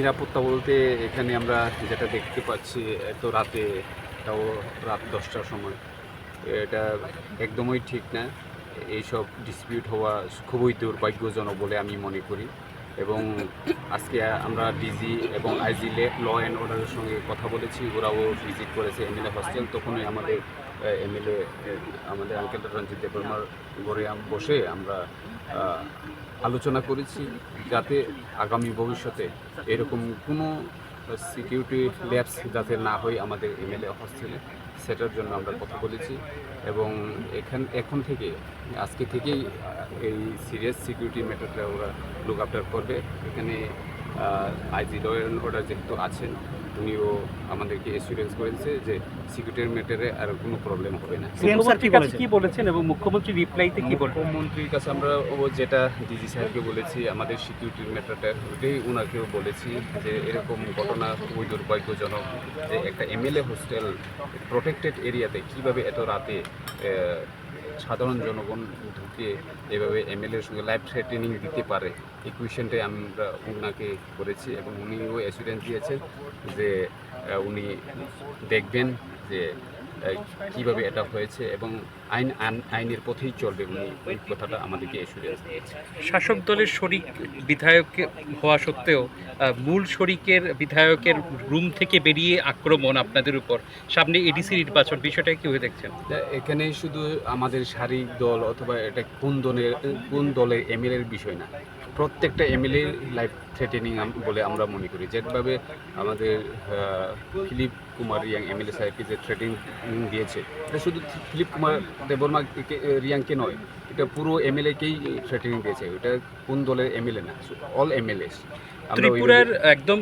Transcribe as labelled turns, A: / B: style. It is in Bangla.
A: নিরাপত্তা বলতে এখানে আমরা যেটা দেখতে পাচ্ছি এত রাতে, তাও রাত 10টার সময়, এটা একদমই ঠিক না। এইসব ডিসপিউট হওয়া খুবই দুর্ভাগ্যজনক বলে আমি মনে করি। এবং আজকে আমরা ডিজি এবং আইজি ল অ্যান্ড অর্ডারের সঙ্গে কথা বলেছি, ওরাও ভিজিট করেছে এমএলএ হস্টেল। তখনই আমাদের এমএলএ আমাদের আঙ্কেল রঞ্জিত দেববর্মার ঘরে বসে আমরা আলোচনা করেছি, যাতে আগামী ভবিষ্যতে এরকম কোনো সিকিউরিটি ল্যাপস যাতে না হয় আমাদের এমএলএ হস্টেলে, সেটার জন্য আমরা কথা বলেছি। এবং এখন থেকে আজকে থেকেই এই সিরিয়াস সিকিউরিটি ম্যাটারটা ওরা লুক আফটার করবে। এখানে আইজি ল অ্যান্ড অর্ডার যেহেতু আছেন, উনিও আমাদেরকে এসিউরেন্স করেছে যে সিকিউরিটির ম্যাটারে আর কোনো প্রবলেম হবে না।
B: সিএম স্যার কি বলেছেন এবং মুখ্যমন্ত্রী রিপ্লাইতে কি বলবেন?
A: মুখ্যমন্ত্রীর কাছে আমরা যেটা ডিজি সাহেবকে বলেছি, আমাদের সিকিউরিটির ম্যাটারটা ওটাই ওনাকেও বলেছি যে এরকম ঘটনা খুবই দুর্ভাগ্যজনক যে একটা এমএলএ হোস্টেল প্রোটেক্টেড এরিয়াতে কীভাবে এত রাতে সাধারণ জনগণ ঢুকে এভাবে এমএলএর সঙ্গে লাইভ থ্রেটেনিং দিতে পারে, এই কোয়েশ্চেনটাই আমরা ওনাকে করেছি। এবং উনিও অ্যাসুরেন্স দিয়েছেন যে উনি দেখবেন যে কীভাবে এটা হয়েছে এবং আইনের পথেই চলবে, উনি ওই কথাটা আমাদেরকে অ্যাসুরেন্স দিয়েছে।
B: শাসক দলের শরিক বিধায়ক হওয়া সত্ত্বেও মূল শরিকের বিধায়কের রুম থেকে বেরিয়ে আক্রমণ আপনাদের উপর, সামনে এডিসি নির্বাচন, বিষয়টা কীভাবে দেখছেন?
A: এখানে শুধু আমাদের শারীরিক দল অথবা এটা কোন দলের এমএলএর বিষয় না, প্রত্যেকটা এমএলএ লাইফ থ্রেটেনিং বলে আমরা মনে করি। যেভাবে আমাদের ফিলিপ কুমার রিয়াং এমএলএ সাহেবকে যে থ্রেটিং দিয়েছে, এটা শুধু ফিলিপ কুমার দেববর্মা রিয়াংকে নয়, এটা পুরো এমএলএকেই থ্রেটেনিং দিয়েছে। এটা কোন দলের এমএলএ না, অল এমএলএ।
B: ত্রিপুরার একদম